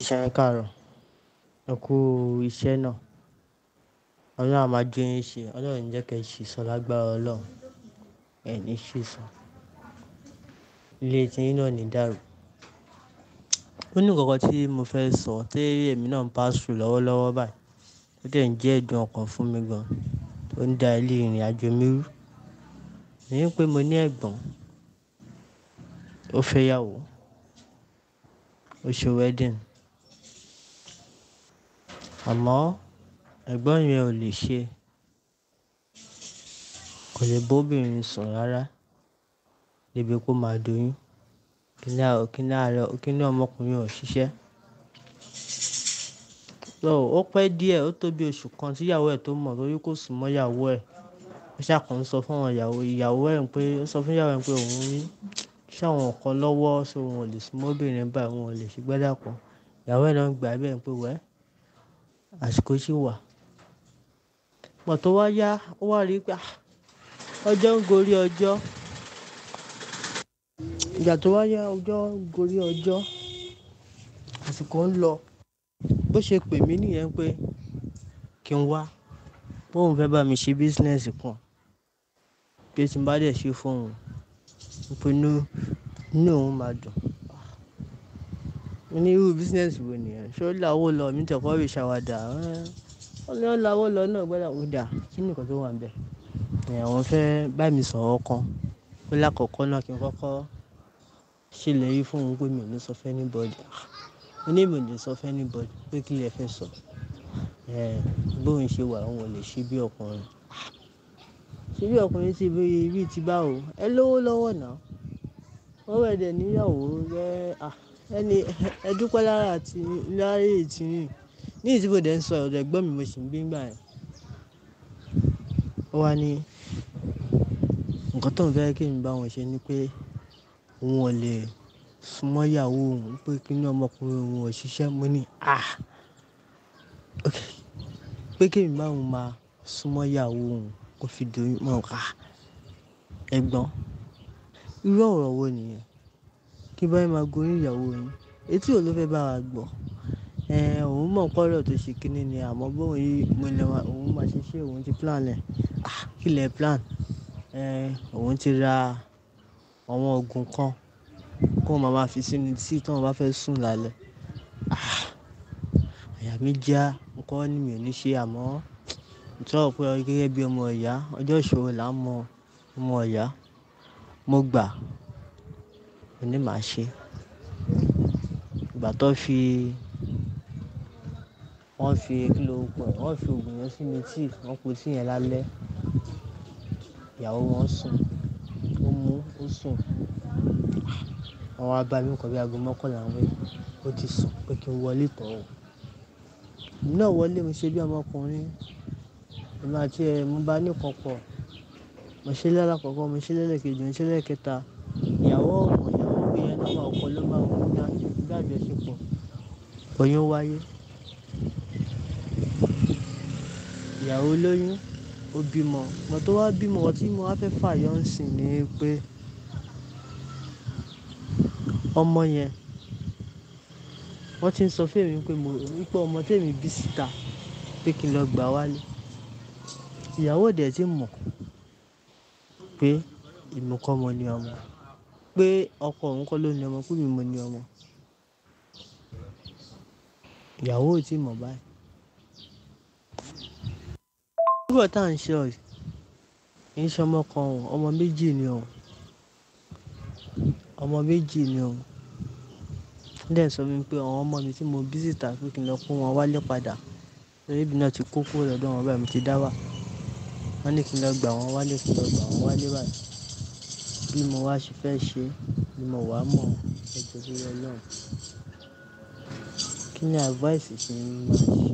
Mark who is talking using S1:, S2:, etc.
S1: Iṣẹ́ káàárọ̀, ẹ kú iṣẹ́ náà. Ọlọ́run a máa jó yín ṣe, Ọlọ́run ò ní jẹ́ kí ẹ ṣì sọ lágbára Ọlọ́run, ẹ ní ṣì sọ. Ilé tí yín náà ò ní dàrú. Ó ní nǹkan kan tí mo fẹ́ sọ tí èmi náà ń pass through lọ́wọ́lọ́wọ́ báyìí. Ó dẹ̀ ń jẹ́ ẹ̀dùn ọkàn fún mi gan, tó ń da ilé ìrìnàjò mi rú. Ní pé mo ní ẹ̀gbọ́n, ó fẹ́ ìyàwó, ó ṣe wedding. Àmọ́ ẹ̀gbọ́n yẹn ò lè ṣe, kò lè bá obìnrin sùn rárá, débi kó máa doyún. Kí ni ọmọkùnrin ò ṣiṣẹ́. Ó pẹ́ díẹ̀, ó tó bí oṣù kan tí ìyàwó ẹ̀ tó mọ̀ torí kò sún mọ́ ìyàwó ẹ̀. Ó ṣàkóso sọ fún ìyàwó ẹ̀ pé ó sọ fún ìyàwó ẹ̀ pé òun ní ṣàwọn nǹkan lọ́wọ́, so òun ò lè sún mọ́ obìnrin báyìí, òun ò lè ṣe gbẹ́dàpọ̀. Ìyàwó ẹ̀ náà ń gbà bẹ́ẹ̀ pé wẹ́, àsìkò sì wà. Ìgbà tó wá yá, ó wá rí pé ọjọ́ ń gorí ọjọ́. Ìgbà tó wá yá, ọjọ́ ń gorí ọjọ́, àsìkò ń lọ. Bó ṣe pè mí nìyẹn pé kí n wá, pé òun fẹ́ bá mi ṣe business kan, pé tí n bá dẹ̀ ṣe fún òun, pé inú òun máa dùn. Mo ní irú business wo nìyẹn? Ṣé ó láwó lọ? Mi tẹ̀ kọ́ rí ṣàwàdà. Ó ní ó láwó lọ náà gbọ́dọ̀ ó dà. Kí ni nǹkan tó wà níbẹ̀? Àwọn fẹ́ bá mi sọ̀rọ̀ kan. Pé lákọ̀ọ̀kọ́ náà kí n kọ́kọ́ ṣèlérí fún òun pé mi ò ní sọ fún anybody. Mo ní mi ò ní sọ fún anybody pé kí lẹ fẹ́ sọ. Bí òun ṣe wà, òun ò lè ṣe bí ọkùnrin. Ṣé bí ọkùnrin tí bí ti bá ò, ẹ lówó lọ́wọ́ náà. Ó wẹ̀ dẹ̀ níyàwó rẹ̀. Ẹ dúpẹ́ lára àti láyé tí yín. Ní ìdí bò dẹ̀ ń sọ ọ̀rọ̀ ẹ̀gbọ́n mi mo sì ń bí nígbà yẹn. Ó wá ní nǹkan tó ń fẹ́ kí n bá wọn ṣe ni pé òun ò lè sún mọ́ ìyàwó òun, pé kí ni ọmọkùnrin òun ò ṣiṣẹ́. Mo ní okay. Pé kí n bá òun máa sún mọ́ ìyàwó òun kó fi doyún. Mo ní ẹ̀gbọ́n, irú ọ̀rọ̀ wo nìyẹn? Kí bá yín máa gorí ìyàwó yín. Etí ò ló fẹ́ bá wa gbọ́. Òun mọ̀ pé ọ̀rọ̀ tó ṣe kíní ni, àmọ́ bó òun máa ṣe ṣé òun ti plan ẹ̀. Kí lẹ plan? Òun ti ra àwọn òògùn kan kó máa fi sínú tí wọ́n bá fẹ́ sùn lálẹ́. Àyà mí já, nǹkan ní mi ò ní ṣe àmọ́ mo sọ pé gẹ́gẹ́ bí ọmọ ìyá, ọjọ́ ìṣòro là ń mọ ọmọ ìyá. Mo gbà, mo ní màá ṣe. Ìgbà tó wọ́n fi òògùn yẹn sínú tíì, wọ́n po tíì yẹn lálẹ́. Ìyàwó wọn sùn, ó mú ó sùn. Wọ́n wá bá mi nǹkan bí aago mọ́kànlá wẹ́, ó ti sùn pé kí n wọlé tọ̀ ọ́. Èmi náà wọlé, mo ṣe bí ọmọkùnrin. Èmi àti mo bá ní nǹkan pọ̀. Mo ṣe lálákọ̀ọ́kọ́, mo ṣe lẹ́lẹ́kejì, mo ṣe lẹ́lẹ́kẹta. Ìyàwó bí yẹn náà máa ọkọ ló máa wù ní àjọṣepọ̀. Oyún wáyé. Ìyàwó lóyún, ó bímọ. Ìgbà tó wá bímọ, ohun tí mo wá fẹ́ fàyọ ńsìn ni pé ọmọ yẹn, wọ́n ti ń sọ fún èmi pé ọmọ tí èmi bí síta pé kí n lọ gbà wálé. Ìyàwó dẹ̀ tí mọ̀ pé èmi kọ́ mo ní ọmọ, pé ọkọ òun kọ́ ló ní ọmọ, pé èmi mo ní ọmọ. Ìyàwó ò tí mọ̀ báyìí. Nígbà tá à ń ṣe ọ̀rẹ́, kì í ṣe ọmọ kan o, ọmọ méjì ni o. Ọmọ méjì ni o. Wọ́n dẹ̀ sọ fún mi pé àwọn ọmọ mi tí mo bí síta pé kí n lọ kó wọn wálé padà. Torí èmi náà ti kó kúrò lọ́dọ̀ wọn báyìí, mo ti dá wà. Wọ́n ní kí n lọ gbà wọ́n wálé, kí n lọ gbà wọ́n wálé báyìí. Bí mo wá ṣe fẹ́ ṣe ni mo wá mọ̀ ẹjọ́ bí Ọlọ́run. Kí ni advice tí mo máa ṣe?